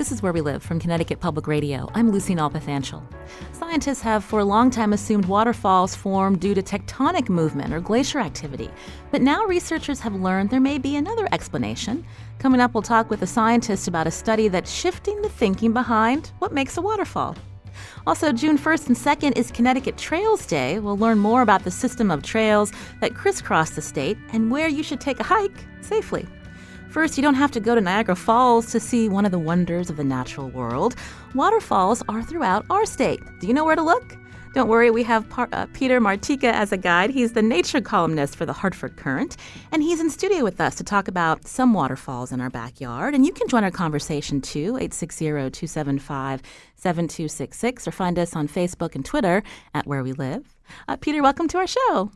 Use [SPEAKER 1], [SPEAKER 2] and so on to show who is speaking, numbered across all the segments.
[SPEAKER 1] This is Where We Live from Connecticut Public Radio. I'm Lucy Nalpathanchel. Scientists have for a long time assumed waterfalls form due to tectonic movement or glacier activity. But now researchers have learned there may be another explanation. Coming up, we'll talk with a scientist about a study that's shifting the thinking behind what makes a waterfall. Also, June 1st and 2nd is Connecticut Trails Day. We'll learn more about the system of trails that crisscross the state and where you should take a hike safely. First, you don't have to go to Niagara Falls to see one of the wonders of the natural world. Waterfalls are throughout our state. Do you know where to look? Don't worry, we have Peter Martika as a guide. He's the nature columnist for the Hartford Courant, and he's in studio with us to talk about some waterfalls in our backyard. And you can join our conversation too, 860-275-7266, or find us on Facebook and Twitter at Where We Live. Peter, welcome to our show.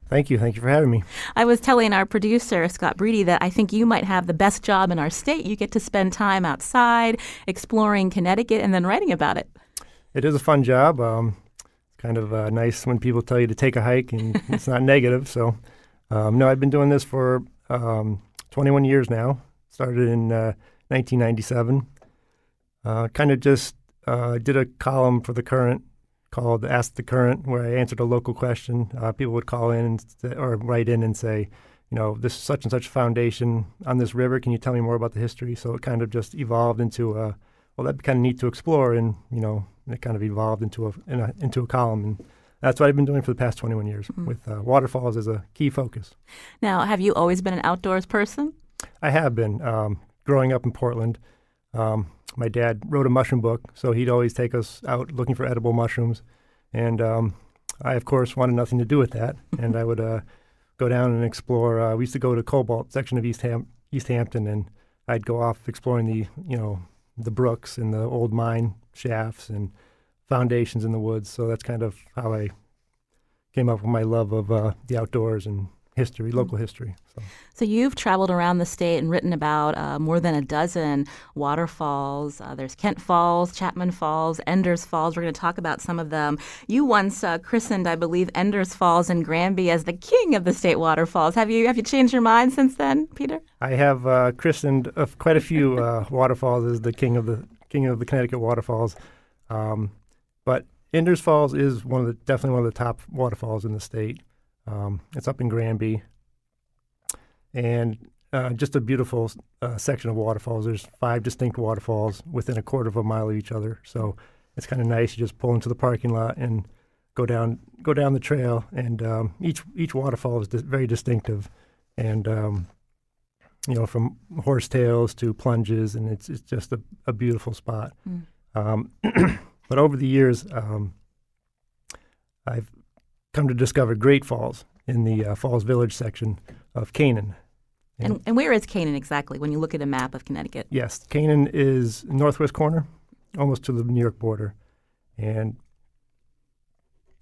[SPEAKER 2] Thank you. Thank you for having me.
[SPEAKER 1] I was telling our producer, Scott Breedy, that I think you might have the best job in our state. You get to spend time outside, exploring Connecticut, and then writing about it.
[SPEAKER 2] It is a fun job. It's kind of nice when people tell you to take a hike and it's not negative. So, no, I've been doing this for 21 years now. Started in 1997. Kind of just did a column for the Courant called Ask the Courant, where I answered a local question. People would call in or write in and say, you know, this is such and such foundation on this river. Can you tell me more about the history? So it kind of just evolved into well, that'd be kind of neat to explore, and you know, it kind of evolved into a column, and that's what I've been doing for the past 21 years with waterfalls as a key focus.
[SPEAKER 1] Now, have you always been an outdoors person?
[SPEAKER 2] I have been. Growing up in Portland, my dad wrote a mushroom book, so he'd always take us out looking for edible mushrooms. And I, of course, wanted nothing to do with that. And I would go down and explore. We used to go to Cobalt section of East Hampton, and I'd go off exploring the brooks and the old mine shafts and foundations in the woods. So that's kind of how I came up with my love of the outdoors and history, local history.
[SPEAKER 1] So you've traveled around the state and written about more than a dozen waterfalls. There's Kent Falls, Chapman Falls, Enders Falls. We're going to talk about some of them. You once christened, I believe, Enders Falls in Granby as the king of the state waterfalls. Have you changed your mind since then, Peter? I
[SPEAKER 2] have christened quite a few waterfalls as the king of the Connecticut waterfalls. But Enders Falls is definitely one of the top waterfalls in the state. It's up in Granby, and just a beautiful section of waterfalls. There's 5 distinct waterfalls within a quarter of a mile of each other, so it's kind of nice. You just pull into the parking lot and go down the trail, and each waterfall is very distinctive, and from horsetails to plunges, and it's just a beautiful spot. But over the years, I've come to discover great falls in the Falls Village section of Canaan.
[SPEAKER 1] And where is Canaan exactly when you look at a map of Connecticut?
[SPEAKER 2] Yes, Canaan is northwest corner, almost to the New York border. And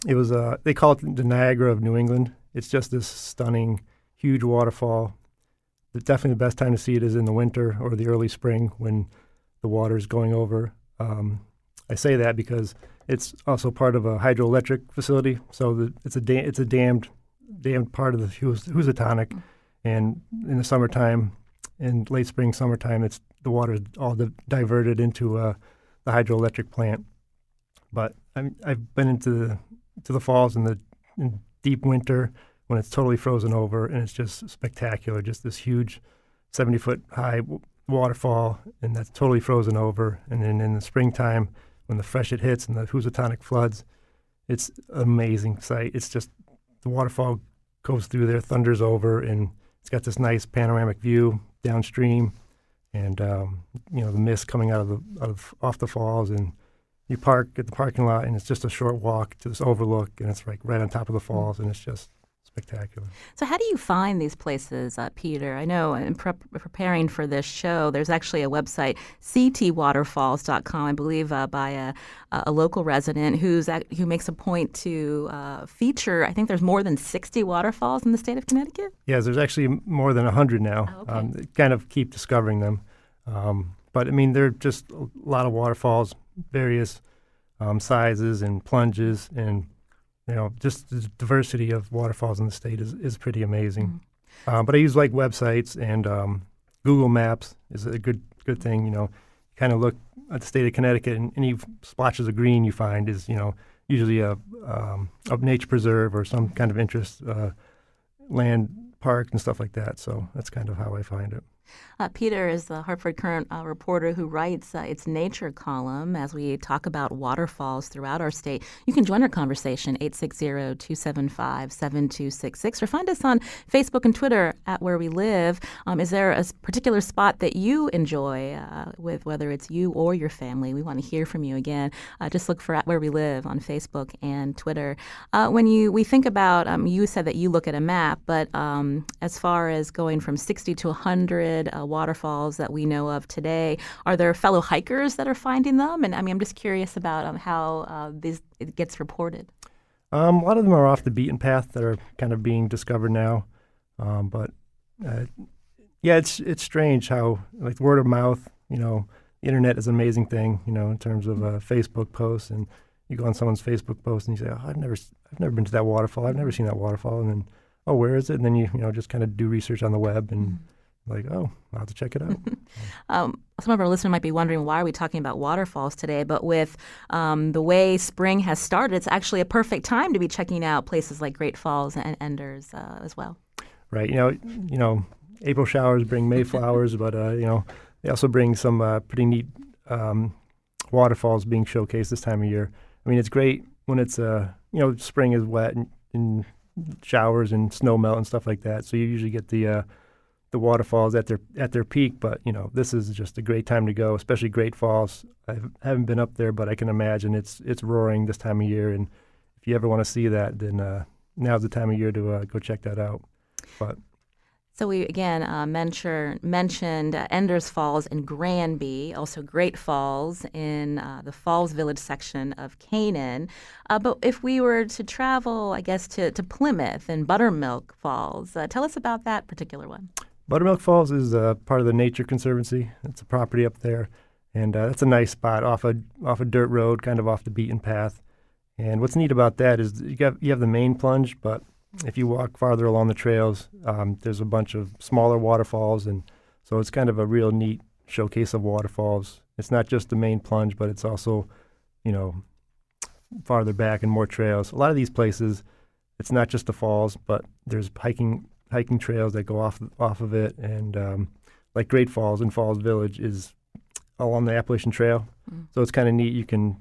[SPEAKER 2] it was, they call it the Niagara of New England. It's just this stunning, huge waterfall. Definitely the best time to see it is in the winter or the early spring when the water is going over. I say that because it's also part of a hydroelectric facility, so it's a dammed part of the Housatonic. And in the summertime, in late spring, summertime, the water is all diverted into the hydroelectric plant. But I've been into the falls in deep winter when it's totally frozen over, and it's just spectacular. Just this huge 70-foot high waterfall, and that's totally frozen over. And then in the springtime, when the freshet hits and the Housatonic floods, it's an amazing sight. It's just the waterfall goes through there, thunders over, and it's got this nice panoramic view downstream, and the mist coming off the falls, and you park at the parking lot, and it's just a short walk to this overlook, and it's like right on top of the falls, and it's just spectacular.
[SPEAKER 1] So how do you find these places, Peter? I know in preparing for this show, there's actually a website, ctwaterfalls.com, I believe, by a local resident who makes a point to feature, I think there's more than 60 waterfalls in the state of Connecticut?
[SPEAKER 2] Yes, there's actually more than 100 now.
[SPEAKER 1] Oh, okay.
[SPEAKER 2] Kind of keep discovering them. But, I mean, there are just a lot of waterfalls, various sizes and plunges, and just the diversity of waterfalls in the state is pretty amazing. But I use websites, and Google Maps is a good thing. You kind of look at the state of Connecticut, and any splotches of green you find is, usually a nature preserve or some kind of interest land park and stuff like that. So that's kind of how I find it.
[SPEAKER 1] Peter is the Hartford Courant reporter who writes its nature column as we talk about waterfalls throughout our state. You can join our conversation, 860-275-7266, or find us on Facebook and Twitter at Where We Live. Is there a particular spot that you enjoy with whether it's you or your family? We want to hear from you again. Just look for at Where We Live on Facebook and Twitter. When we think about, you said that you look at a map, but as far as going from 60 to 100 waterfalls that we know of today, are there fellow hikers that are finding them? And I'm just curious about how it gets reported.
[SPEAKER 2] A lot of them are off the beaten path that are kind of being discovered now. But it's strange how, like, word of mouth, the internet is an amazing thing, in terms of Facebook posts. And you go on someone's Facebook post and you say, oh, I've never been to that waterfall. I've never seen that waterfall. And then, oh, where is it? And then you just kind of do research on the web and like, oh, I'll have to check it out.
[SPEAKER 1] Some of our listeners might be wondering, why are we talking about waterfalls today? But with the way spring has started, it's actually a perfect time to be checking out places like Great Falls and Enders as well.
[SPEAKER 2] Right. April showers bring May flowers, but, they also bring some pretty neat waterfalls being showcased this time of year. I mean, it's great when it's, spring is wet and showers and snow melt and stuff like that. So you usually get the waterfalls at their peak, but this is just a great time to go, especially Great Falls. I haven't been up there, but I can imagine it's roaring this time of year, and if you ever want to see that, then now's the time of year to go check that out. But
[SPEAKER 1] so we again mentioned Enders Falls in Granby, also Great Falls in the Falls Village section of Canaan. But if we were to travel, I guess, to Plymouth and Buttermilk Falls, tell us about that particular one.
[SPEAKER 2] Buttermilk Falls is part of the Nature Conservancy. It's a property up there, and that's a nice spot off a dirt road, kind of off the beaten path. And what's neat about that is you have the main plunge, but if you walk farther along the trails, there's a bunch of smaller waterfalls, and so it's kind of a real neat showcase of waterfalls. It's not just the main plunge, but it's also, farther back and more trails. A lot of these places, it's not just the falls, but there's hiking trails that go off of it, and like Great Falls and Falls Village is along the Appalachian Trail. So it's kind of neat. You can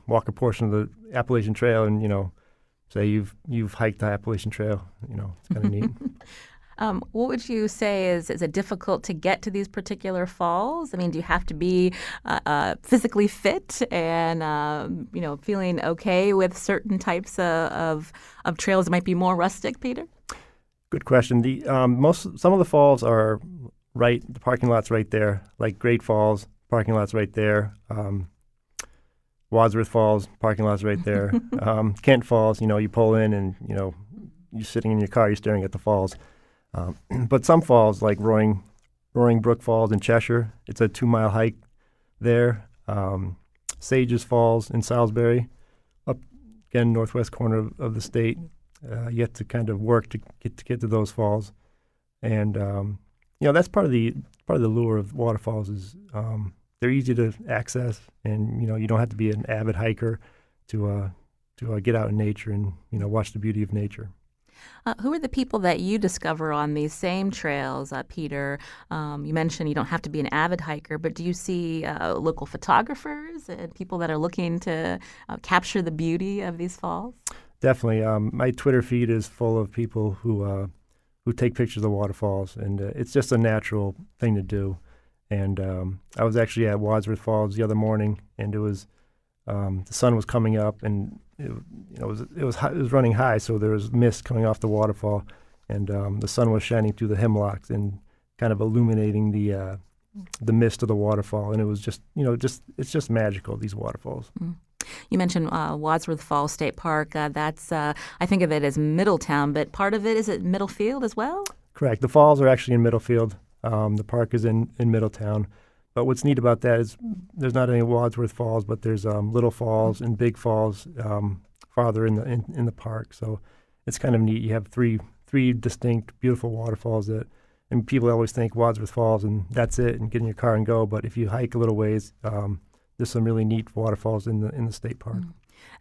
[SPEAKER 2] walk a portion of the Appalachian Trail and say you've hiked the Appalachian Trail. It's kind of neat.
[SPEAKER 1] What would you say is it difficult to get to these particular falls? I mean, do you have to be physically fit and feeling okay with certain types of trails that might be more rustic, Peter?
[SPEAKER 2] Good question. Some of the falls are right. The parking lot's right there. Like Great Falls, parking lot's right there. Wadsworth Falls, parking lot's right there. Kent Falls, you pull in and you're sitting in your car, you're staring at the falls. But some falls, like Roaring Brook Falls in Cheshire, it's a 2-mile hike there. Sages Falls in Salisbury, up again northwest corner of the state. You have to kind of work to get to those falls, and that's part of the lure of waterfalls is they're easy to access, and you don't have to be an avid hiker to get out in nature and watch the beauty of nature.
[SPEAKER 1] Who are the people that you discover on these same trails, Peter? You mentioned you don't have to be an avid hiker, but do you see local photographers and people that are looking to capture the beauty of these falls?
[SPEAKER 2] Definitely. My Twitter feed is full of people who take pictures of waterfalls, and it's just a natural thing to do. And I was actually at Wadsworth Falls the other morning, and it was the sun was coming up, and it was running high, so there was mist coming off the waterfall, and the sun was shining through the hemlocks and kind of illuminating the mist of the waterfall, and it was just it's just magical, these waterfalls. Mm.
[SPEAKER 1] You mentioned Wadsworth Falls State Park. That's I think of it as Middletown, but part of it is at Middlefield as well?
[SPEAKER 2] Correct. The falls are actually in Middlefield. The park is in Middletown. But what's neat about that is there's not any Wadsworth Falls, but there's little falls and big falls farther in the park. So it's kind of neat. You have three distinct, beautiful waterfalls and and people always think Wadsworth Falls and that's it, and get in your car and go. But if you hike a little ways, there's some really neat waterfalls in the state park.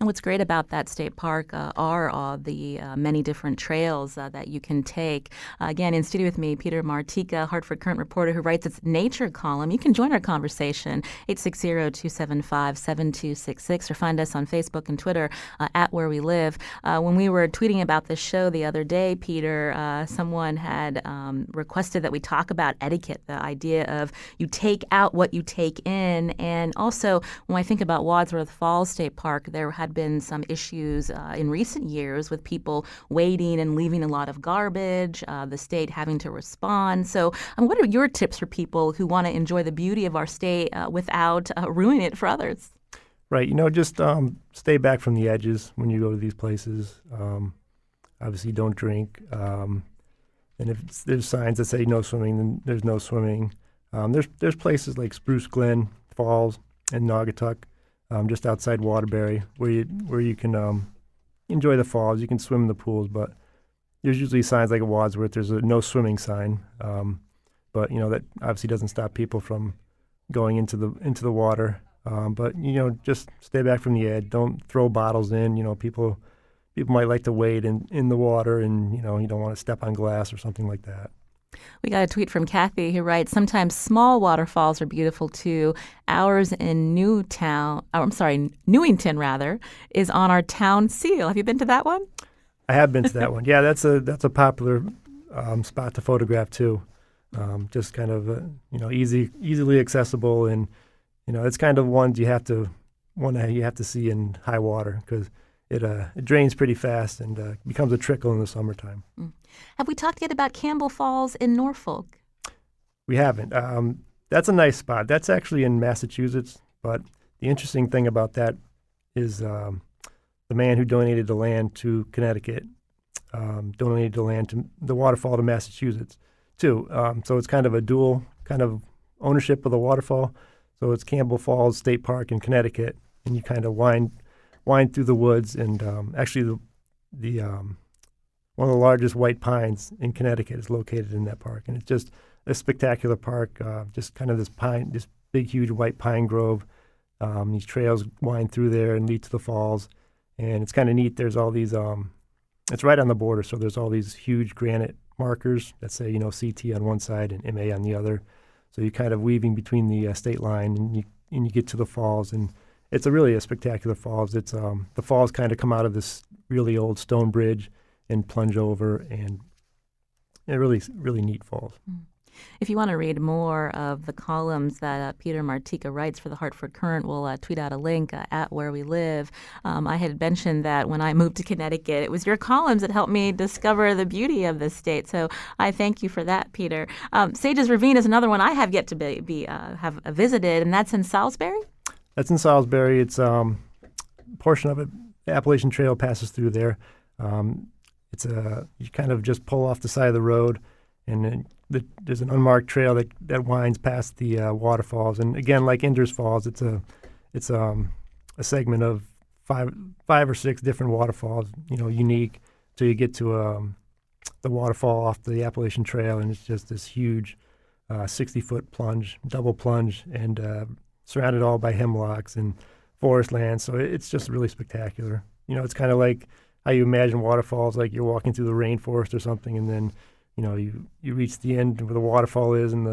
[SPEAKER 1] And what's great about that state park are the many different trails that you can take. Again, in studio with me, Peter Martika, Hartford Current reporter who writes its nature column. You can join our conversation, 860-275-7266, or find us on Facebook and Twitter at Where We Live. When we were tweeting about this show the other day, Peter, someone had requested that we talk about etiquette, the idea of you take out what you take in. And also, when I think about Wadsworth Falls State Park, there had been some issues in recent years with people waiting and leaving a lot of garbage, the state having to respond. So what are your tips for people who want to enjoy the beauty of our state without ruining it for others?
[SPEAKER 2] Right. Just stay back from the edges when you go to these places. Obviously, don't drink. And if there's signs that say no swimming, then there's no swimming. There's places like Spruce Glen Falls and Naugatuck, just outside Waterbury, where you can enjoy the falls. You can swim in the pools, but there's usually signs like at Wadsworth. There's a no swimming sign, but that obviously doesn't stop people from going into the water. But just stay back from the edge. Don't throw bottles in. People might like to wade in the water, and you don't want to step on glass or something like that.
[SPEAKER 1] We got a tweet from Kathy who writes, sometimes small waterfalls are beautiful too. Ours in Newington is on our town seal. Have you been to that one?
[SPEAKER 2] I have been to that one. Yeah, that's a popular spot to photograph too. Just kind of easily accessible, and it's kind of one you have to see in high water because it drains pretty fast and becomes a trickle in the summertime.
[SPEAKER 1] Have we talked yet about Campbell Falls in Norfolk?
[SPEAKER 2] We haven't. That's a nice spot. That's actually in Massachusetts, but the interesting thing about that is the man who donated the land to Connecticut donated the waterfall to Massachusetts too. So it's kind of a dual kind of ownership of the waterfall. So it's Campbell Falls State Park in Connecticut, and you kind of wind through the woods, and actually the one of the largest white pines in Connecticut is located in that park, and it's just a spectacular park. Just kind of this big, huge white pine grove. These trails wind through there and lead to the falls, and it's kind of neat. There's all these. It's right on the border, so there's all these huge granite markers that say CT on one side and MA on the other. So you're kind of weaving between the state line, and you get to the falls, and it's really a spectacular falls. It's the falls kind of come out of this really old stone bridge and plunge over, and really, really neat falls.
[SPEAKER 1] If you want to read more of the columns that Peter Martika writes for the Hartford Current, we'll tweet out a link at Where We Live. I had mentioned that when I moved to Connecticut, it was your columns that helped me discover the beauty of this state. So I thank you for that, Peter. Sages Ravine is another one I have yet to have visited, and that's in Salisbury?
[SPEAKER 2] That's in Salisbury. It's a portion of it. The Appalachian Trail passes through there. You kind of just pull off the side of the road, and then there's an unmarked trail that winds past the waterfalls. And again, like Inder's Falls, it's a segment of five or six different waterfalls, unique. So you get to the waterfall off the Appalachian Trail, and it's just this huge 60-foot plunge, double plunge, and surrounded all by hemlocks and forest land. So it's just really spectacular. It's kind of like how you imagine waterfalls, like you're walking through the rainforest or something, and then you reach the end where the waterfall is, and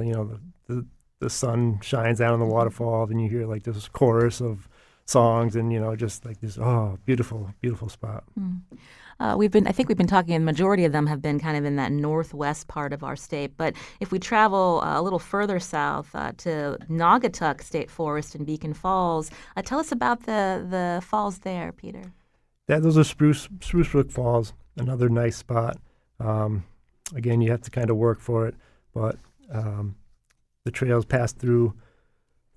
[SPEAKER 2] the sun shines down on the waterfall, and you hear like this chorus of songs, and just like this beautiful, beautiful spot.
[SPEAKER 1] I think we've been talking, and the majority of them have been kind of in that northwest part of our state. But if we travel a little further south to Naugatuck State Forest in Beacon Falls, tell us about the falls there, Peter.
[SPEAKER 2] Those are Spruce Brook Falls, another nice spot. Again, you have to kind of work for it, but the trails pass through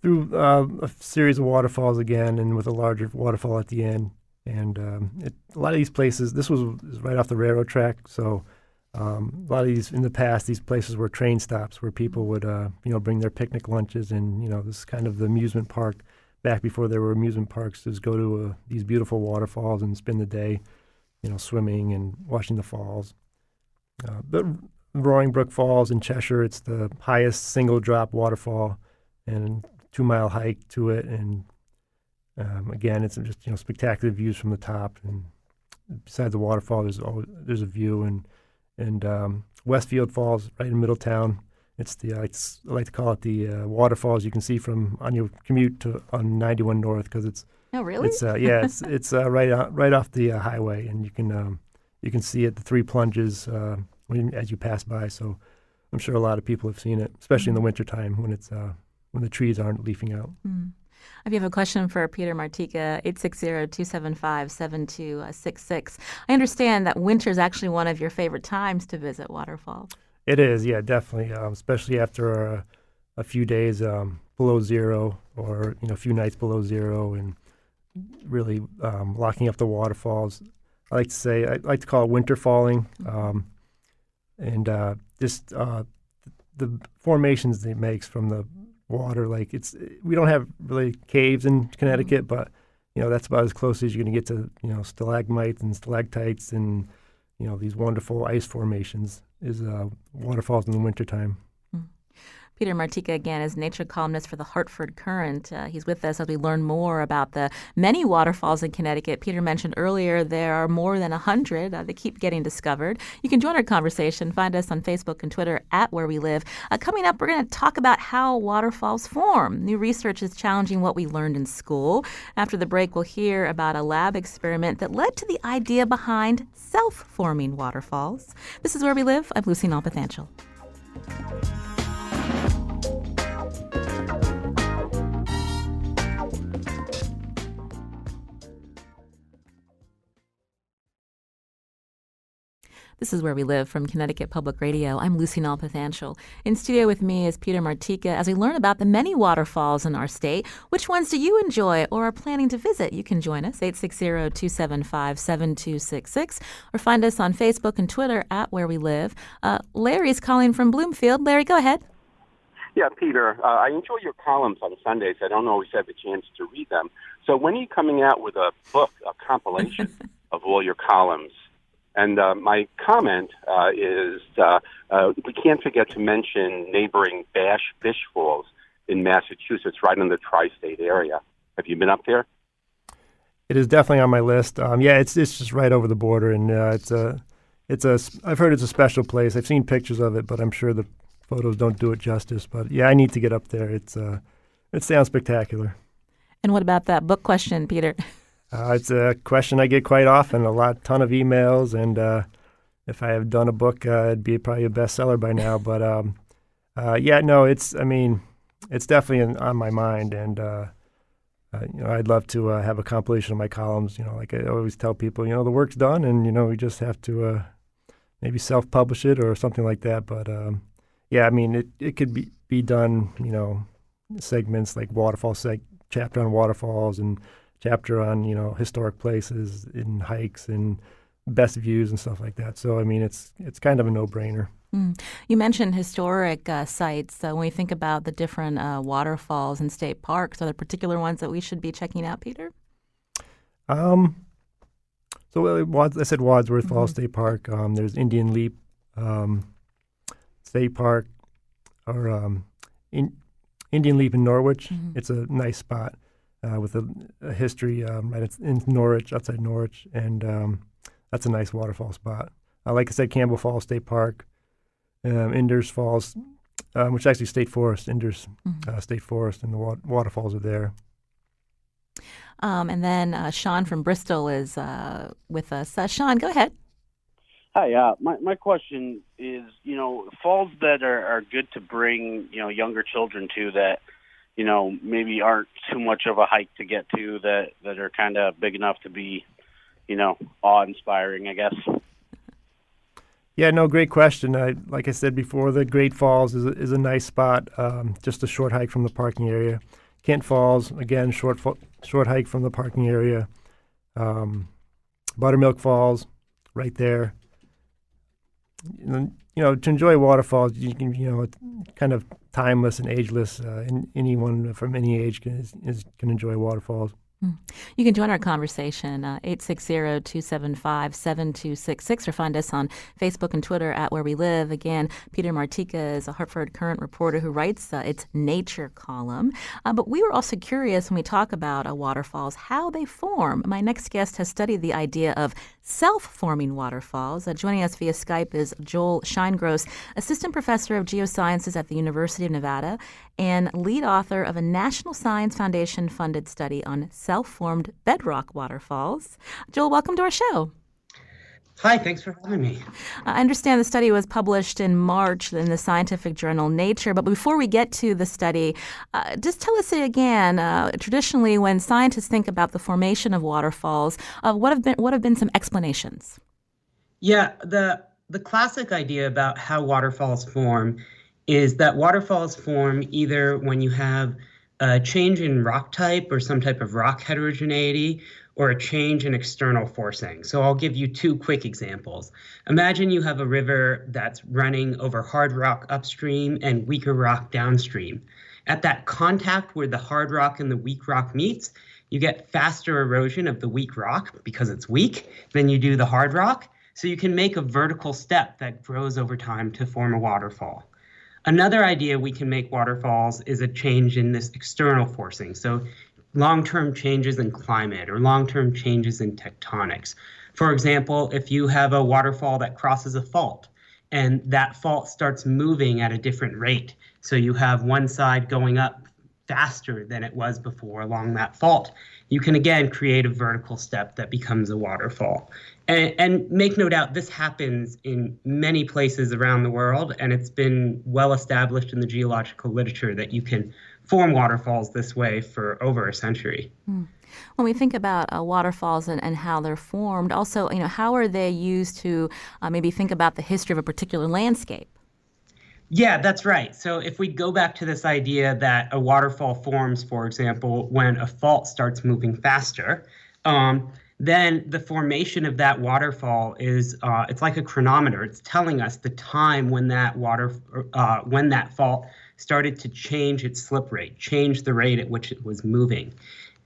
[SPEAKER 2] a series of waterfalls again, and with a larger waterfall at the end. And a lot of these places, this was right off the railroad track, so a lot of these, in the past, these places were train stops where people would, bring their picnic lunches, and, this is kind of the amusement park. Back before there were amusement parks, is go to these beautiful waterfalls and spend the day, swimming and watching the falls. But Roaring Brook Falls in Cheshire. It's the highest single drop waterfall, and 2-mile hike to it. And again, it's just spectacular views from the top. And besides the waterfall, there's a view. And Westfield Falls, right in Middletown. It's I like to call it the waterfalls you can see from on your commute on 91 North, because it's.
[SPEAKER 1] Oh, really?
[SPEAKER 2] It's it's right off the highway, and you can see it, the 3 plunges as you pass by. So I'm sure a lot of people have seen it, especially in the wintertime when the trees aren't leafing out.
[SPEAKER 1] Mm. If you have a question for Peter Martika, 860-275-7266. I understand that winter is actually one of your favorite times to visit waterfalls.
[SPEAKER 2] It is, yeah, definitely, especially after a few days below zero, or a few nights below zero, and really locking up the waterfalls. I like to call it winter falling, and just the formations that it makes from the water. Like we don't have really caves in Connecticut, but that's about as close as you're going to get to stalagmites and stalactites and these wonderful ice formations is waterfalls in the wintertime.
[SPEAKER 1] Peter Martika, again, is nature columnist for the Hartford Courant. He's with us as we learn more about the many waterfalls in Connecticut. Peter mentioned earlier there are more than 100 that keep getting discovered. You can join our conversation. Find us on Facebook and Twitter @WhereWeLive. Coming up, we're going to talk about how waterfalls form. New research is challenging what we learned in school. After the break, we'll hear about a lab experiment that led to the idea behind self-forming waterfalls. This is Where We Live. I'm Lucy Nalpathanchel. This is Where We Live from Connecticut Public Radio. I'm Lucy Nalpathanchel. In studio with me is Peter Martika as we learn about the many waterfalls in our state. Which ones do you enjoy or are planning to visit? You can join us, 860-275-7266, or find us on Facebook and Twitter @WhereWeLive. Larry's calling from Bloomfield. Larry, go ahead.
[SPEAKER 3] Yeah, Peter, I enjoy your columns on Sundays. I don't always have the chance to read them. So when are you coming out with a book, a compilation of all your columns? And my comment is we can't forget to mention neighboring Bash Fish Falls in Massachusetts, right in the tri-state area. Have you been up there?
[SPEAKER 2] It is definitely on my list. Yeah, it's just right over the border, and I've heard it's a special place. I've seen pictures of it, but I'm sure the photos don't do it justice. But yeah, I need to get up there. It sounds spectacular.
[SPEAKER 1] And what about that book question, Peter?
[SPEAKER 2] It's a question I get quite often, ton of emails, and if I have done a book, it'd be probably a bestseller by now. But yeah, no, it's definitely on my mind, and I'd love to have a compilation of my columns. Like I always tell people, the work's done, and we just have to maybe self-publish it or something like that. But yeah, I mean, it could be done. Segments like chapter on waterfalls and chapter on historic places and hikes and best views and stuff like that. So I mean, it's kind of a no-brainer.
[SPEAKER 1] You mentioned historic sites. When we think about the different waterfalls and state parks, are there particular ones that we should be checking out, Peter?
[SPEAKER 2] So I said Wadsworth Falls State Park. There's Indian Leap State Park, or Indian Leap in Norwich. It's a nice spot. With a history right in Norwich, outside Norwich, and that's a nice waterfall spot. Like I said, Campbell Falls State Park, Inders Falls, which is actually State Forest, Inders State Forest, and the waterfalls are there.
[SPEAKER 1] And then Sean from Bristol is with us. Sean, go ahead.
[SPEAKER 4] Hi, my question is, falls that are good to bring, younger children to that, maybe aren't too much of a hike to get to, that are kind of big enough to be, awe-inspiring, I guess.
[SPEAKER 2] Yeah, no, great question. Like I said before, the Great Falls is a nice spot, just a short hike from the parking area. Kent Falls, again, short hike from the parking area. Buttermilk Falls, right there. To enjoy waterfalls, you can, it's kind of timeless and ageless. Anyone from any age can enjoy waterfalls.
[SPEAKER 1] You can join our conversation, 860-275-7266, or find us on Facebook and Twitter at Where We Live. Again, Peter Martika is a Hartford Courant reporter who writes its Nature column. But we were also curious when we talk about waterfalls, how they form. My next guest has studied the idea of self-forming waterfalls. Joining us via Skype is Joel Scheingross, assistant professor of geosciences at the University of Nevada and lead author of a National Science Foundation-funded study on self-formed bedrock waterfalls. Joel, welcome to our show.
[SPEAKER 5] Hi, thanks for having me.
[SPEAKER 1] I understand the study was published in March in the scientific journal Nature, but before we get to the study, just tell us again, traditionally when scientists think about the formation of waterfalls, what have been some explanations?
[SPEAKER 5] Yeah, the classic idea about how waterfalls form is that waterfalls form either when you have a change in rock type or some type of rock heterogeneity, or a change in external forcing. So I'll give you two quick examples. Imagine you have a river that's running over hard rock upstream and weaker rock downstream. At that contact where the hard rock and the weak rock meets, you get faster erosion of the weak rock because it's weak than you do the hard rock. So you can make a vertical step that grows over time to form a waterfall. Another idea we can make waterfalls is a change in this external forcing. So long-term changes in climate or long-term changes in tectonics. For example, if you have a waterfall that crosses a fault and that fault starts moving at a different rate, so you have one side going up faster than it was before along that fault, you can again create a vertical step that becomes a waterfall. And make no doubt, this happens in many places around the world, and it's been well established in the geological literature that you can form waterfalls this way for over a century.
[SPEAKER 1] When we think about waterfalls and how they're formed, also, how are they used to maybe think about the history of a particular landscape?
[SPEAKER 5] Yeah, that's right. So if we go back to this idea that a waterfall forms, for example, when a fault starts moving faster, then the formation of that waterfall is it's like a chronometer. It's telling us the time when that when that fault started to change its slip rate, change the rate at which it was moving.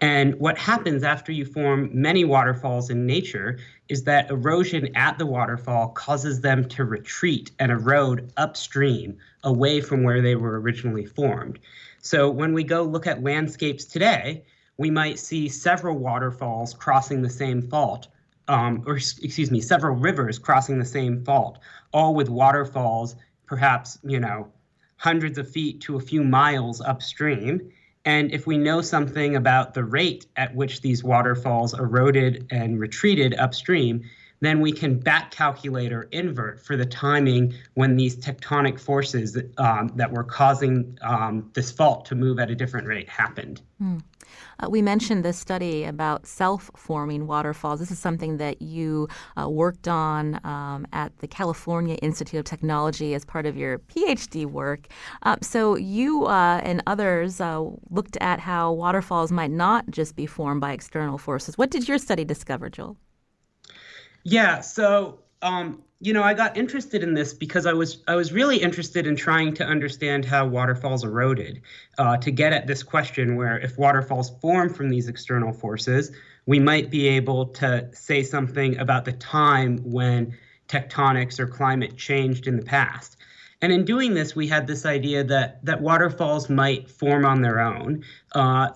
[SPEAKER 5] And what happens after you form many waterfalls in nature is that erosion at the waterfall causes them to retreat and erode upstream away from where they were originally formed. So when we go look at landscapes today, we might see several waterfalls crossing the same fault, several rivers crossing the same fault, all with waterfalls perhaps, hundreds of feet to a few miles upstream. And if we know something about the rate at which these waterfalls eroded and retreated upstream, then we can back calculate or invert for the timing when these tectonic forces that were causing this fault to move at a different rate happened.
[SPEAKER 1] We mentioned this study about self-forming waterfalls. This is something that you worked on at the California Institute of Technology as part of your PhD work. So you and others looked at how waterfalls might not just be formed by external forces. What did your study discover, Joel?
[SPEAKER 5] Yeah, so I got interested in this because I was really interested in trying to understand how waterfalls eroded, to get at this question where if waterfalls form from these external forces, we might be able to say something about the time when tectonics or climate changed in the past. And in doing this, we had this idea that waterfalls might form on their own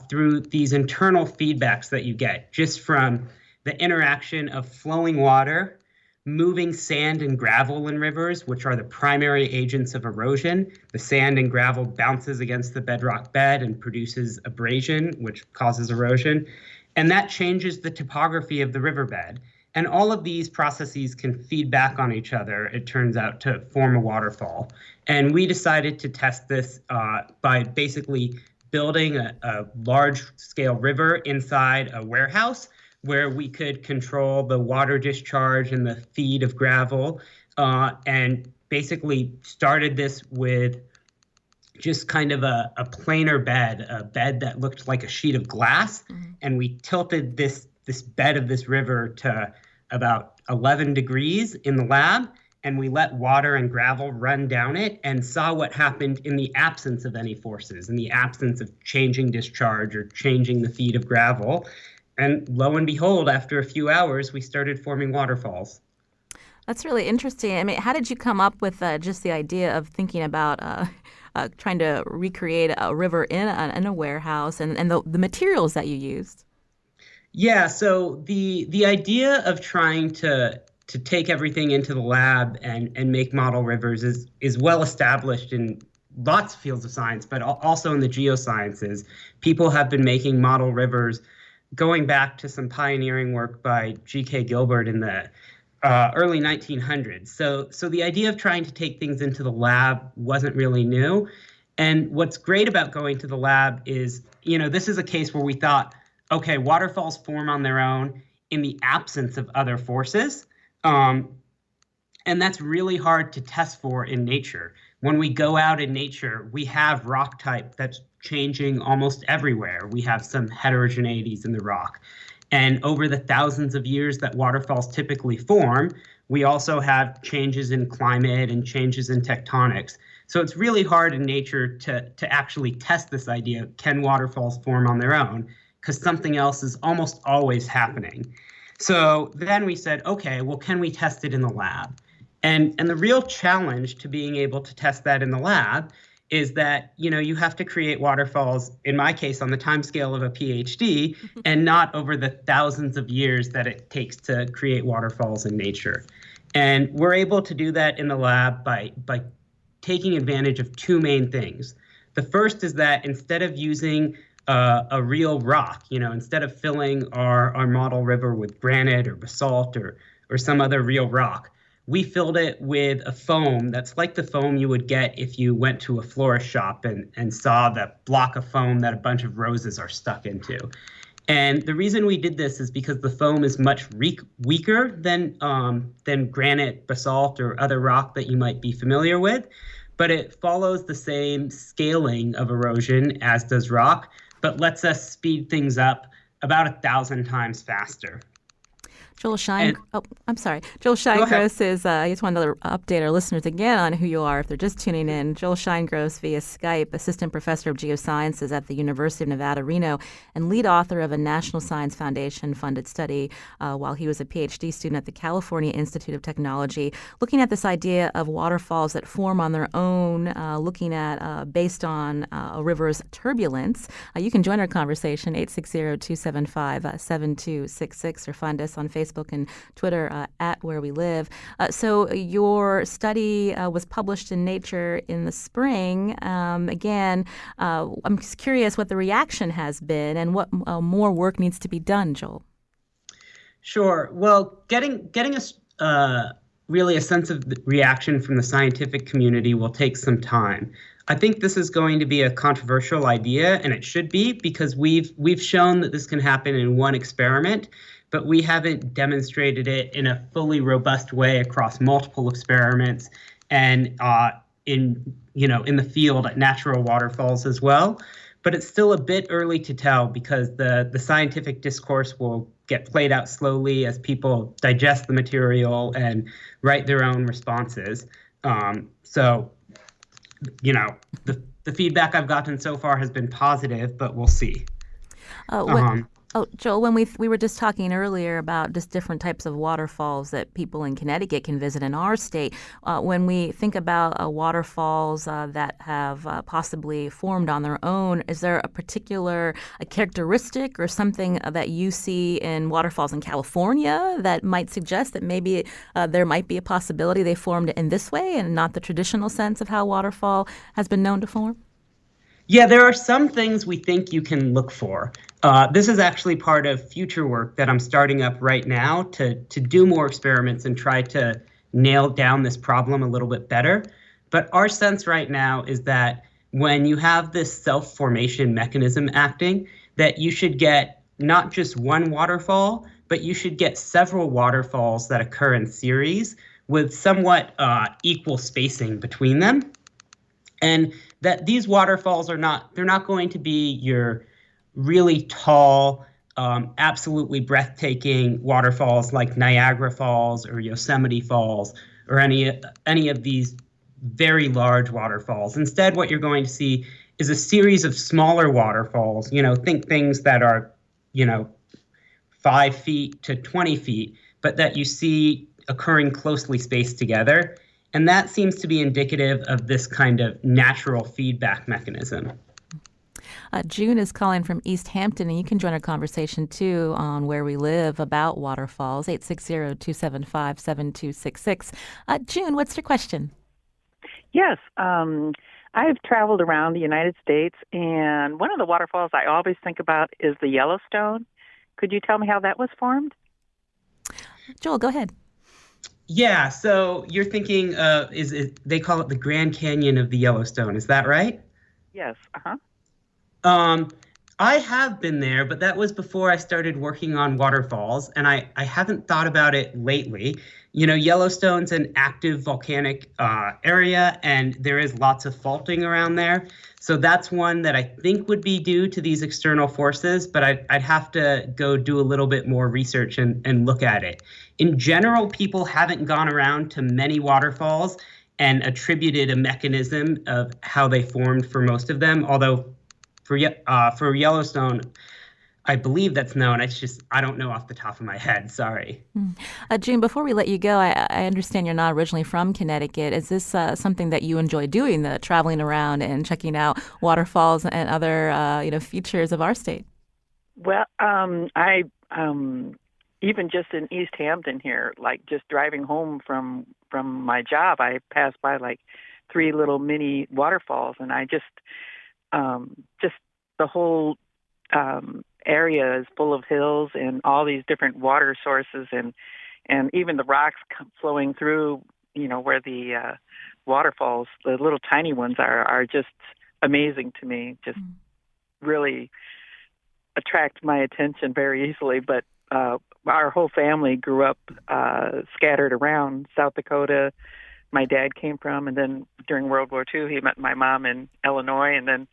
[SPEAKER 5] through these internal feedbacks that you get just from the interaction of flowing water, moving sand and gravel in rivers, which are the primary agents of erosion. The sand and gravel bounces against the bedrock bed and produces abrasion, which causes erosion. And that changes the topography of the riverbed. And all of these processes can feed back on each other, it turns out, to form a waterfall. And we decided to test this by basically building a large-scale river inside a warehouse where we could control the water discharge and the feed of gravel, and basically started this with just kind of a planar bed, a bed that looked like a sheet of glass. Mm-hmm. And we tilted this bed of this river to about 11 degrees in the lab. and we let water and gravel run down it and saw what happened in the absence of any forces, in the absence of changing discharge or changing the feed of gravel. And lo and behold, after a few hours, we started forming waterfalls.
[SPEAKER 1] That's really interesting. I mean, how did you come up with just the idea of thinking about trying to recreate a river in a warehouse and the materials that you used?
[SPEAKER 5] Yeah, so the idea of trying to take everything into the lab and make model rivers is well established in lots of fields of science, but also in the geosciences. People have been making model rivers going back to some pioneering work by G.K. Gilbert in the early 1900s. So the idea of trying to take things into the lab wasn't really new. And what's great about going to the lab is, this is a case where we thought, okay, waterfalls form on their own in the absence of other forces. And that's really hard to test for in nature. When we go out in nature, we have rock type that's changing almost everywhere. We have some heterogeneities in the rock. And over the thousands of years that waterfalls typically form, we also have changes in climate and changes in tectonics. So it's really hard in nature to actually test this idea, can waterfalls form on their own? Because something else is almost always happening. So then we said, okay, well, can we test it in the lab? And the real challenge to being able to test that in the lab is that, you have to create waterfalls, in my case, on the time scale of a PhD, and not over the thousands of years that it takes to create waterfalls in nature. And we're able to do that in the lab by taking advantage of two main things. The first is that instead of using a real rock, instead of filling our model river with granite or basalt or some other real rock, we filled it with a foam that's like the foam you would get if you went to a florist shop and saw the block of foam that a bunch of roses are stuck into. And the reason we did this is because the foam is much weaker than granite, basalt, or other rock that you might be familiar with, but it follows the same scaling of erosion as does rock, but lets us speed things up about 1,000 times faster.
[SPEAKER 1] Joel Scheingross is, I just wanted to update our listeners again on who you are if they're just tuning in. Joel Scheingross via Skype, Assistant Professor of Geosciences at the University of Nevada, Reno, and lead author of a National Science Foundation-funded study while he was a PhD student at the California Institute of Technology, looking at this idea of waterfalls that form on their own, looking at based on a river's turbulence. You can join our conversation, 860-275-7266, or find us on Facebook and Twitter at Where We Live. So your study was published in Nature in the spring. Again, I'm just curious what the reaction has been and what more work needs to be done, Joel.
[SPEAKER 5] Sure. Well, getting really a sense of the reaction from the scientific community will take some time. I think this is going to be a controversial idea, and it should be, because we've shown that this can happen in one experiment, but we haven't demonstrated it in a fully robust way across multiple experiments and in the field at natural waterfalls as well. But it's still a bit early to tell because the scientific discourse will get played out slowly as people digest the material and write their own responses. The feedback I've gotten so far has been positive, but we'll see.
[SPEAKER 1] Joel, when we were just talking earlier about just different types of waterfalls that people in Connecticut can visit in our state, when we think about waterfalls that have possibly formed on their own, is there a particular characteristic or something that you see in waterfalls in California that might suggest that maybe there might be a possibility they formed in this way and not the traditional sense of how waterfall has been known to form?
[SPEAKER 5] Yeah, there are some things we think you can look for. This is actually part of future work that I'm starting up right now to do more experiments and try to nail down this problem a little bit better. But our sense right now is that when you have this self-formation mechanism acting, that you should get not just one waterfall, but you should get several waterfalls that occur in series with somewhat equal spacing between them. And that these waterfalls they're not going to be your really tall, absolutely breathtaking waterfalls like Niagara Falls or Yosemite Falls or any of these very large waterfalls. Instead, what you're going to see is a series of smaller waterfalls. Think things that are, 5 feet to 20 feet, but that you see occurring closely spaced together. And that seems to be indicative of this kind of natural feedback mechanism.
[SPEAKER 1] June is calling from East Hampton, and you can join our conversation, too, on Where We Live about waterfalls, 860-275-7266. June, what's your question?
[SPEAKER 6] Yes. I've traveled around the United States, and one of the waterfalls I always think about is the Yellowstone. Could you tell me how that was formed?
[SPEAKER 1] Joel, go ahead.
[SPEAKER 5] Yeah, so you're thinking, they call it the Grand Canyon of the Yellowstone. Is that right?
[SPEAKER 6] Yes. Uh-huh.
[SPEAKER 5] I have been there, but that was before I started working on waterfalls, and I haven't thought about it lately. Yellowstone's an active volcanic area, and there is lots of faulting around there. So that's one that I think would be due to these external forces, but I'd have to go do a little bit more research and look at it. In general, people haven't gone around to many waterfalls and attributed a mechanism of how they formed for most of them, although for Yellowstone, I believe that's known. It's just I don't know off the top of my head. Sorry.
[SPEAKER 1] June, before we let you go, I understand you're not originally from Connecticut. Is this something that you enjoy doing, the traveling around and checking out waterfalls and other features of our state?
[SPEAKER 6] Well, I even just in East Hampton here, like just driving home from my job, I passed by like 3 little mini waterfalls, and I just the whole area is full of hills and all these different water sources, and even the rocks flowing through, where the waterfalls, the little tiny ones are just amazing to me. Just really attract my attention very easily. But our whole family grew up scattered around South Dakota. My dad came from, and then during World War II, he met my mom in Illinois, and then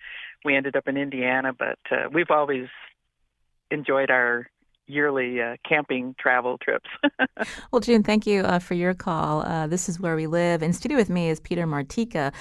[SPEAKER 6] we ended up in Indiana. But we've always enjoyed our yearly camping travel trips.
[SPEAKER 1] Well, June, thank you for your call. This is Where We Live. In studio with me is Peter Martika,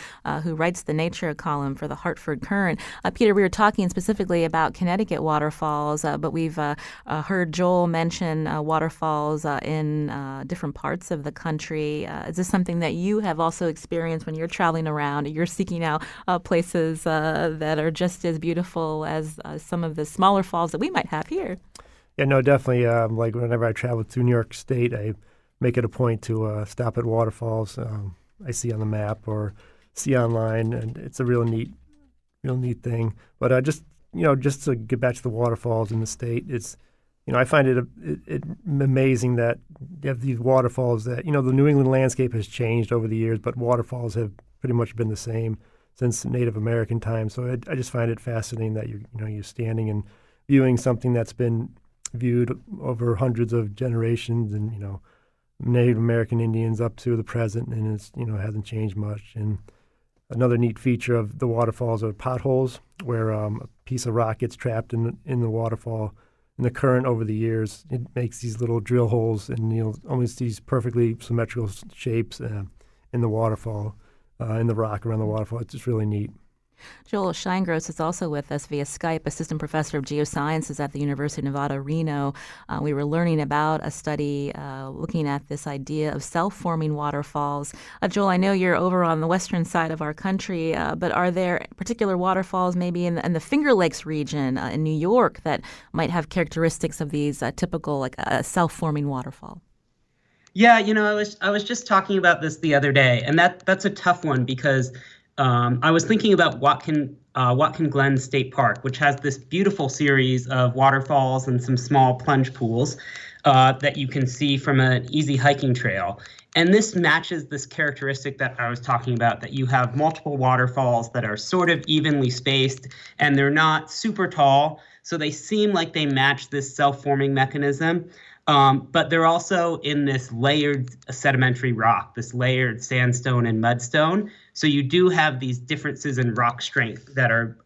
[SPEAKER 1] who writes the nature column for the Hartford Courant. Peter, we were talking specifically about Connecticut waterfalls, but we've heard Joel mention waterfalls in different parts of the country. Is this something that you have also experienced when you're traveling around? You're seeking out places that are just as beautiful as some of the smaller falls that we might have here?
[SPEAKER 2] Yeah, no, definitely. Like whenever I travel to New York State, I make it a point to stop at waterfalls I see on the map or see online, and it's a real neat thing. But just to get back to the waterfalls in the state, it's I find it amazing that you have these waterfalls that the New England landscape has changed over the years, but waterfalls have pretty much been the same since Native American times. So I just find it fascinating that you're standing and viewing something that's been viewed over hundreds of generations, and Native American Indians up to the present, and it's hasn't changed much. And another neat feature of the waterfalls are potholes, where a piece of rock gets trapped in the waterfall, and the current over the years it makes these little drill holes, and almost these perfectly symmetrical shapes in the waterfall, in the rock around the waterfall. It's just really neat.
[SPEAKER 1] Joel Scheingross is also with us via Skype, assistant professor of geosciences at the University of Nevada, Reno. We were learning about a study looking at this idea of self-forming waterfalls. Joel, I know you're over on the western side of our country, but are there particular waterfalls maybe in the Finger Lakes region in New York that might have characteristics of these typical, like a self-forming waterfall?
[SPEAKER 5] Yeah, I was just talking about this the other day, and that's a tough one because I was thinking about Watkin Glen State Park, which has this beautiful series of waterfalls and some small plunge pools that you can see from an easy hiking trail. And this matches this characteristic that I was talking about, that you have multiple waterfalls that are sort of evenly spaced, and they're not super tall, so they seem like they match this self-forming mechanism. But they're also in this layered sedimentary rock, this layered sandstone and mudstone. So you do have these differences in rock strength that are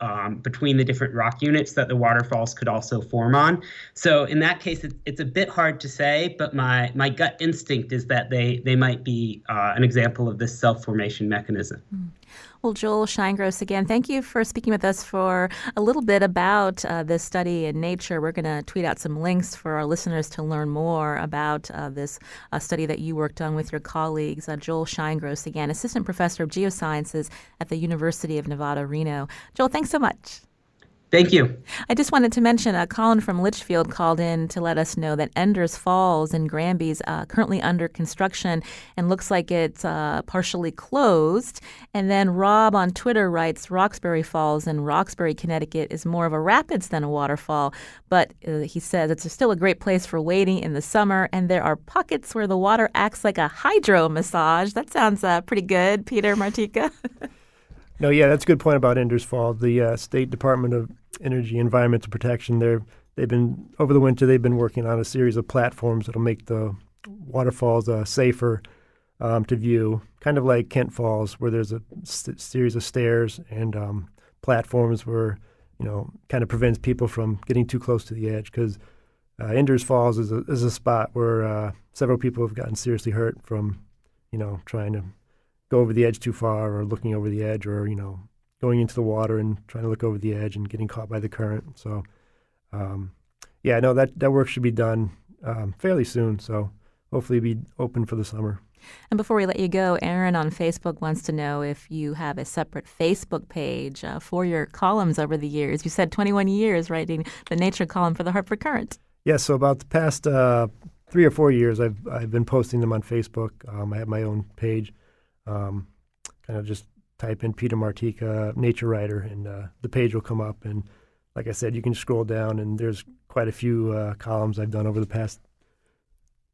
[SPEAKER 5] between the different rock units that the waterfalls could also form on. So in that case, it's a bit hard to say, but my gut instinct is that they might be an example of this self-formation mechanism.
[SPEAKER 1] Well, Joel Scheingross, again, thank you for speaking with us for a little bit about this study in Nature. We're going to tweet out some links for our listeners to learn more about this study that you worked on with your colleagues. Joel Scheingross, again, Assistant Professor of Geosciences at the University of Nevada, Reno. Joel, thanks so much.
[SPEAKER 5] Thank you.
[SPEAKER 1] I just wanted to mention Colin from Litchfield called in to let us know that Enders Falls in Granby's currently under construction and looks like it's partially closed. And then Rob on Twitter writes, Roxbury Falls in Roxbury, Connecticut is more of a rapids than a waterfall, but he says it's still a great place for wading in the summer, and there are pockets where the water acts like a hydro massage. That sounds pretty good, Peter Martika.
[SPEAKER 2] No, yeah, that's a good point about Enders Falls. The State Department of Energy and Environmental Protection, they've been over the winter. They've been working on a series of platforms that'll make the waterfalls safer to view, kind of like Kent Falls, where there's a series of stairs and platforms where kind of prevents people from getting too close to the edge. Because Enders Falls is a spot where several people have gotten seriously hurt from trying to go over the edge too far, or looking over the edge, or going into the water and trying to look over the edge and getting caught by the current. So that work should be done fairly soon, so hopefully be open for the summer.
[SPEAKER 1] And before we let you go, Aaron on Facebook wants to know if you have a separate Facebook page for your columns over the years. You said 21 years writing the nature column for the Hartford Courant.
[SPEAKER 2] Yes, so about the past 3 or 4 years, I've been posting them on Facebook. I have my own page. Kind of just type in Peter Martika, nature writer, and the page will come up. And like I said, you can scroll down, and there's quite a few columns I've done over the past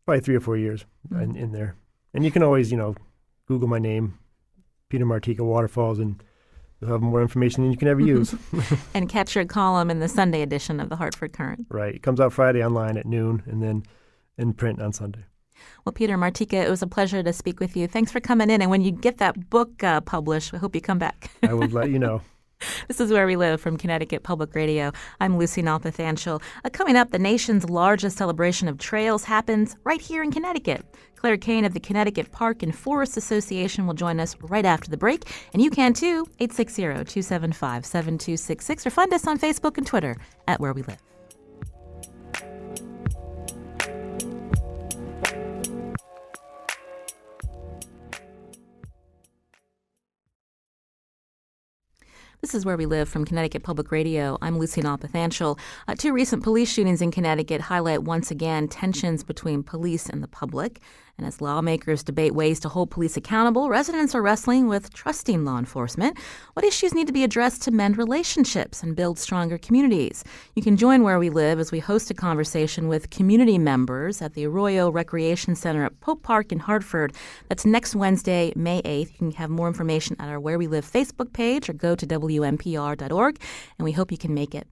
[SPEAKER 2] probably 3 or 4 years in there. And you can always, Google my name, Peter Martika Waterfalls, and you'll have more information than you can ever use.
[SPEAKER 1] And catch your column in the Sunday edition of the Hartford Courant.
[SPEAKER 2] Right. It comes out Friday online at noon, and then in print on Sunday.
[SPEAKER 1] Well, Peter Martika, it was a pleasure to speak with you. Thanks for coming in. And when you get that book published, I hope you come back.
[SPEAKER 2] I will let you know.
[SPEAKER 1] This is Where We Live from Connecticut Public Radio. I'm Lucy Nalpathanchel. Coming up, the nation's largest celebration of trails happens right here in Connecticut. Claire Kane of the Connecticut Park and Forest Association will join us right after the break. And you can too, 860-275-7266, or find us on Facebook and Twitter at Where We Live. This is Where We Live from Connecticut Public Radio. I'm Lucy Nalpathanchel. 2 recent police shootings in Connecticut highlight once again tensions between police and the public. And as lawmakers debate ways to hold police accountable, residents are wrestling with trusting law enforcement. What issues need to be addressed to mend relationships and build stronger communities? You can join Where We Live as we host a conversation with community members at the Arroyo Recreation Center at Pope Park in Hartford. That's next Wednesday, May 8th. You can have more information at our Where We Live Facebook page or go to WNPR.org, and we hope you can make it.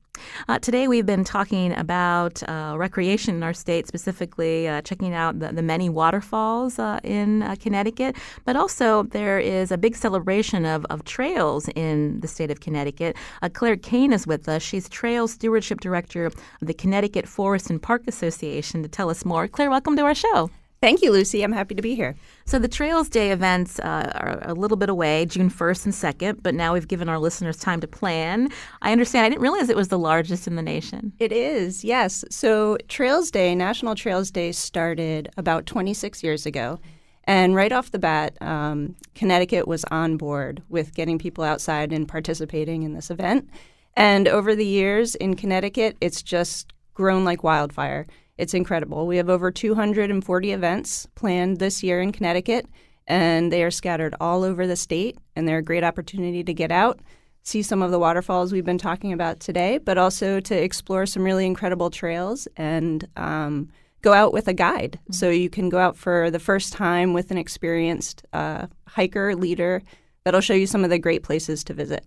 [SPEAKER 1] Today we've been talking about recreation in our state, specifically checking out the many waterfalls in Connecticut, but also there is a big celebration of trails in the state of Connecticut. Claire Kane is with us. She's Trail Stewardship Director of the Connecticut Forest and Park Association to tell us more. Claire, welcome to our show.
[SPEAKER 7] Thank you, Lucy. I'm happy to be here.
[SPEAKER 1] So the Trails Day events are a little bit away, June 1st and 2nd, but now we've given our listeners time to plan. I understand. I didn't realize it was the largest in the nation.
[SPEAKER 7] It is, yes. So Trails Day, National Trails Day, started about 26 years ago. And right off the bat, Connecticut was on board with getting people outside and participating in this event. And over the years in Connecticut, it's just grown like wildfire. It's incredible. We have over 240 events planned this year in Connecticut, and they are scattered all over the state, and they're a great opportunity to get out, see some of the waterfalls we've been talking about today, but also to explore some really incredible trails and go out with a guide. Mm-hmm. So you can go out for the first time with an experienced hiker, leader, that'll show you some of the great places to visit.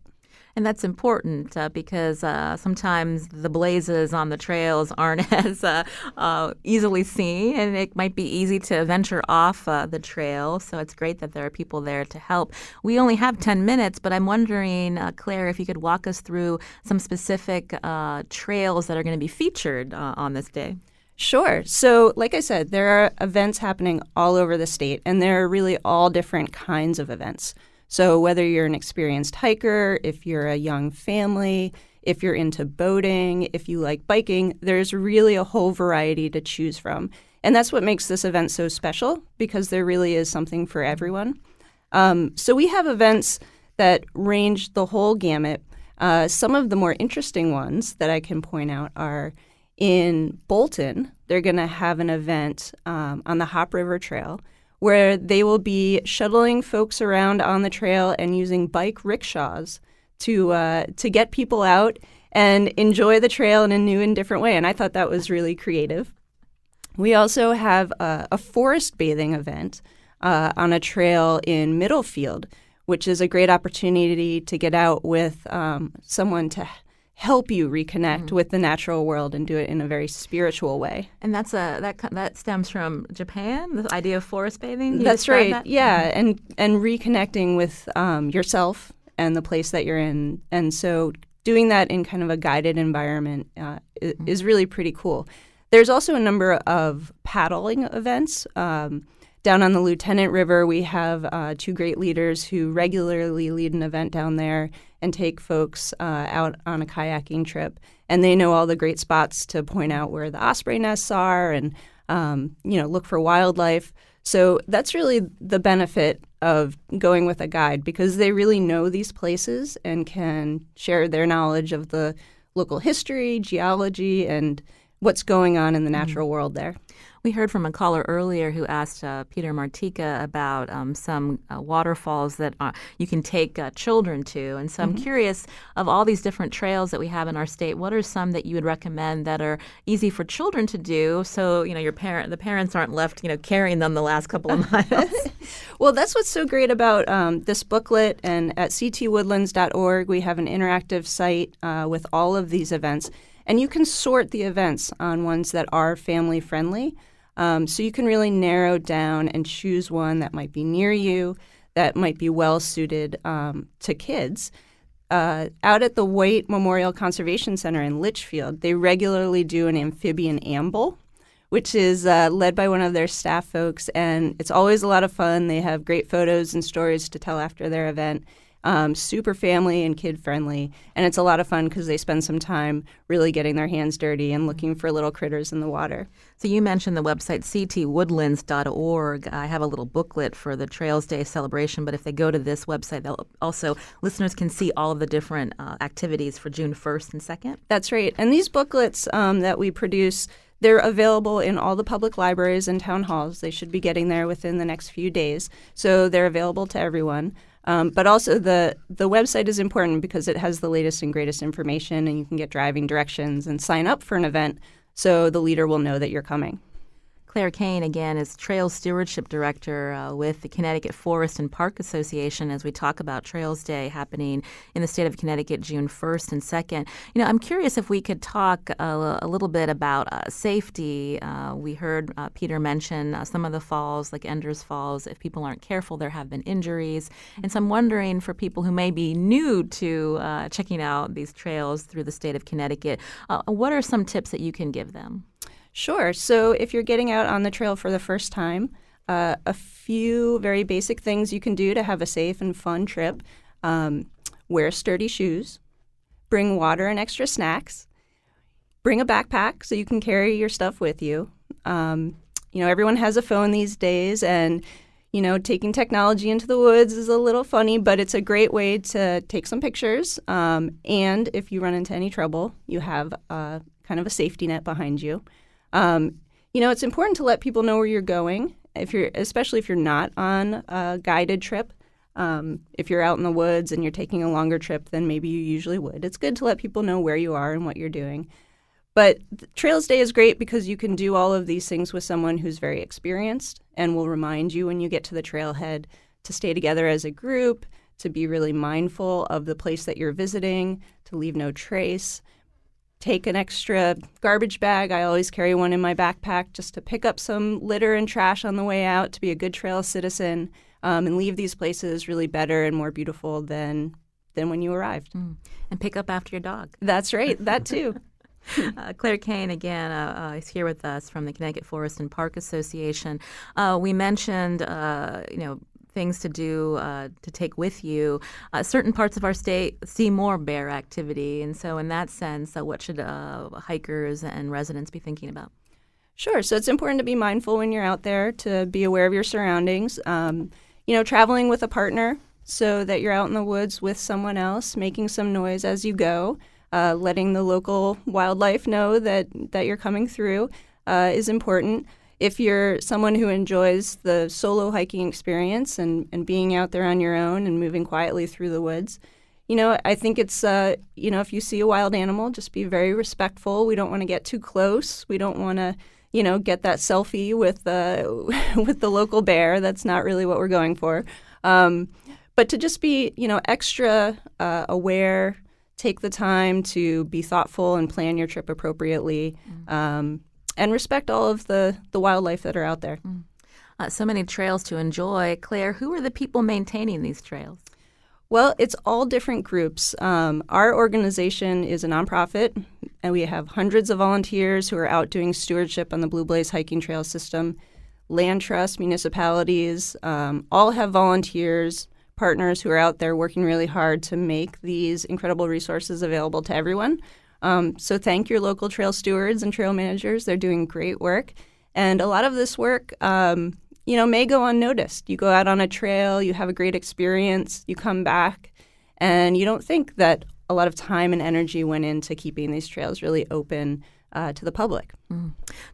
[SPEAKER 1] And that's important because sometimes the blazes on the trails aren't as easily seen, and it might be easy to venture off the trail. So it's great that there are people there to help. We only have 10 minutes, but I'm wondering, Claire, if you could walk us through some specific trails that are going to be featured on this day.
[SPEAKER 7] Sure. So, like I said, there are events happening all over the state, and there are really all different kinds of events. So whether you're an experienced hiker, if you're a young family, if you're into boating, if you like biking, there's really a whole variety to choose from. And that's what makes this event so special, because there really is something for everyone. So we have events that range the whole gamut. Some of the more interesting ones that I can point out are in Bolton. They're going to have an event on the Hop River Trail where they will be shuttling folks around on the trail and using bike rickshaws to get people out and enjoy the trail in a new and different way. And I thought that was really creative. We also have a forest bathing event on a trail in Middlefield, which is a great opportunity to get out with someone to help you reconnect with the natural world and do it in a very spiritual way.
[SPEAKER 1] And that stems from Japan, the idea of forest bathing?
[SPEAKER 7] That's right. That? Yeah, and reconnecting with yourself and the place that you're in. And so doing that in kind of a guided environment is really pretty cool. There's also a number of paddling events. Down on the Lieutenant River, we have two great leaders who regularly lead an event down there and take folks out on a kayaking trip. And they know all the great spots to point out where the osprey nests are and, look for wildlife. So that's really the benefit of going with a guide, because they really know these places and can share their knowledge of the local history, geology, and what's going on in the natural world there.
[SPEAKER 1] We heard from a caller earlier who asked Peter Martika about some waterfalls that you can take children to. And so I'm curious, of all these different trails that we have in our state, what are some that you would recommend that are easy for children to do so, the parents aren't left, carrying them the last couple of miles?
[SPEAKER 7] Well, that's what's so great about this booklet. And at ctwoodlands.org, we have an interactive site with all of these events. And you can sort the events on ones that are family-friendly. So you can really narrow down and choose one that might be near you, that might be well-suited to kids. Out at the White Memorial Conservation Center in Litchfield, they regularly do an amphibian amble, which is led by one of their staff folks. And it's always a lot of fun. They have great photos and stories to tell after their event. Super family and kid-friendly. And it's a lot of fun because they spend some time really getting their hands dirty and looking for little critters in the water.
[SPEAKER 1] So you mentioned the website ctwoodlands.org. I have a little booklet for the Trails Day celebration, but if they go to this website, listeners can see all of the different activities for June 1st and 2nd.
[SPEAKER 7] That's right. And these booklets that we produce, they're available in all the public libraries and town halls. They should be getting there within the next few days. So they're available to everyone. But also the website is important because it has the latest and greatest information, and you can get driving directions and sign up for an event so the leader will know that you're coming.
[SPEAKER 1] Claire Kane, again, is Trails Stewardship Director with the Connecticut Forest and Park Association as we talk about Trails Day happening in the state of Connecticut June 1st and 2nd. I'm curious if we could talk a little bit about safety. We heard Peter mention some of the falls, like Ender's Falls. If people aren't careful, there have been injuries. And so I'm wondering, for people who may be new to checking out these trails through the state of Connecticut, what are some tips that you can give them?
[SPEAKER 7] Sure. So if you're getting out on the trail for the first time, a few very basic things you can do to have a safe and fun trip. Wear sturdy shoes, bring water and extra snacks, bring a backpack so you can carry your stuff with you. Everyone has a phone these days, and taking technology into the woods is a little funny, but it's a great way to take some pictures. And if you run into any trouble, you have kind of a safety net behind you. It's important to let people know where you're going, especially if you're not on a guided trip. If you're out in the woods and you're taking a longer trip than maybe you usually would, it's good to let people know where you are and what you're doing. But Trails Day is great because you can do all of these things with someone who's very experienced and will remind you when you get to the trailhead to stay together as a group, to be really mindful of the place that you're visiting, to leave no trace. Take an extra garbage bag. I always carry one in my backpack just to pick up some litter and trash on the way out, to be a good trail citizen, and leave these places really better and more beautiful than when you arrived.
[SPEAKER 1] And pick up after your dog.
[SPEAKER 7] That's right. That too.
[SPEAKER 1] Claire Kane, again, is here with us from the Connecticut Forest and Park Association. We mentioned, things to do to take with you. Certain parts of our state see more bear activity, and so in that sense, what should hikers and residents be thinking about?
[SPEAKER 7] Sure. So it's important to be mindful when you're out there, to be aware of your surroundings. Traveling with a partner so that you're out in the woods with someone else, making some noise as you go, letting the local wildlife know that you're coming through is important. If you're someone who enjoys the solo hiking experience and being out there on your own and moving quietly through the woods, I think it's, if you see a wild animal, just be very respectful. We don't want to get too close. We don't want to, get that selfie with with the local bear. That's not really what we're going for. But to just be, extra aware, take the time to be thoughtful and plan your trip appropriately, and respect all of the wildlife that are out there.
[SPEAKER 1] So many trails to enjoy. Claire, who are the people maintaining these trails?
[SPEAKER 7] Well, it's all different groups. Our organization is a nonprofit, and we have hundreds of volunteers who are out doing stewardship on the Blue Blaze hiking trail system. Land trusts, municipalities, all have volunteers, partners who are out there working really hard to make these incredible resources available to everyone. So thank your local trail stewards and trail managers. They're doing great work. And a lot of this work, may go unnoticed. You go out on a trail, you have a great experience, you come back, and you don't think that a lot of time and energy went into keeping these trails really open to the public.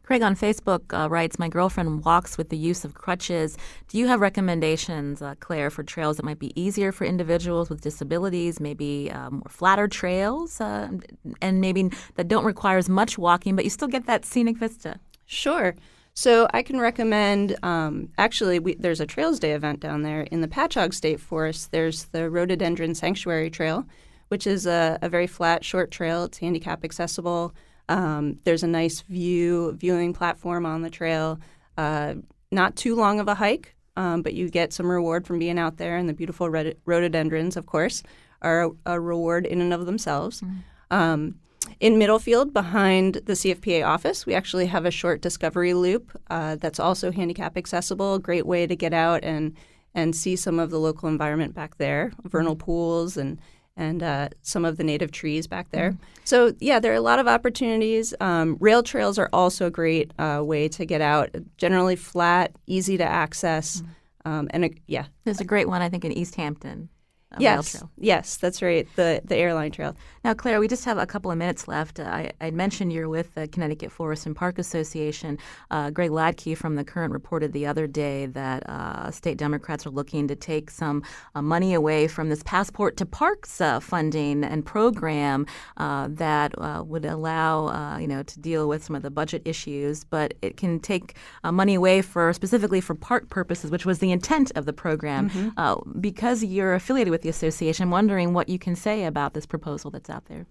[SPEAKER 1] Craig on Facebook writes, my girlfriend walks with the use of crutches. Do you have recommendations, Claire, for trails that might be easier for individuals with disabilities, maybe more flatter trails, and maybe that don't require as much walking, but you still get that scenic vista?
[SPEAKER 7] Sure. So I can recommend, there's a Trails Day event down there in the Patchogue State Forest. There's the Rhododendron Sanctuary Trail, which is a very flat, short trail. It's handicap accessible. There's a nice viewing platform on the trail. Not too long of a hike, but you get some reward from being out there, and the beautiful rhododendrons, of course, are a reward in and of themselves. In Middlefield, behind the CFPA office, we actually have a short discovery loop that's also handicap accessible, a great way to get out and see some of the local environment back there, vernal pools and some of the native trees back there. So, there are a lot of opportunities. Rail trails are also a great way to get out, generally flat, easy to access.
[SPEAKER 1] There's a great one, I think, in East Hampton. Rail trail.
[SPEAKER 7] Yes, that's right, the airline trail.
[SPEAKER 1] Now, Claire, we just have a couple of minutes left. I'd mentioned you're with the Connecticut Forest and Park Association. Greg Ladke from The Current reported the other day that state Democrats are looking to take some money away from this Passport to Parks funding and program that would allow, to deal with some of the budget issues, but it can take money away specifically for park purposes, which was the intent of the program. Because you're affiliated with the association, I'm wondering what you can say about this proposal that's out there.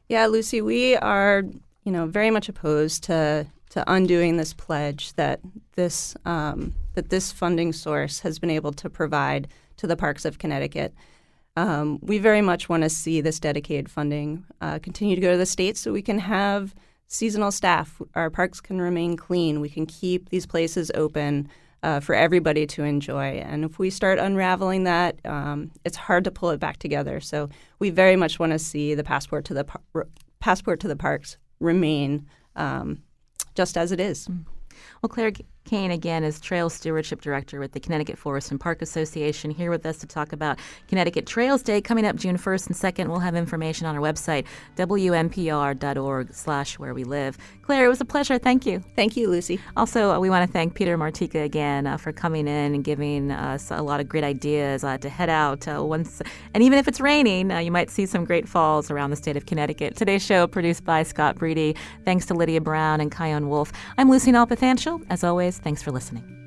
[SPEAKER 7] Yeah, Lucy, we are, very much opposed to undoing this pledge that this funding source has been able to provide to the parks of Connecticut. We very much want to see this dedicated funding continue to go to the state so we can have seasonal staff. Our parks can remain clean. We can keep these places open for everybody to enjoy. And if we start unraveling that, it's hard to pull it back together. So we very much want to see the Passport to the Parks remain just as it is.
[SPEAKER 1] Well, Claire Kane, again, is Trail Stewardship Director with the Connecticut Forest and Park Association, here with us to talk about Connecticut Trails Day coming up June 1st and 2nd. We'll have information on our website, wnpr.org/where we live. Claire, it was a pleasure. Thank you.
[SPEAKER 7] Thank you, Lucy.
[SPEAKER 1] Also, we want to thank Peter Martika again for coming in and giving us a lot of great ideas to head out once. And even if it's raining, you might see some great falls around the state of Connecticut. Today's show produced by Scott Breedy. Thanks to Lydia Brown and Kion Wolf. I'm Lucy Nalpathanchel. As always, thanks for listening.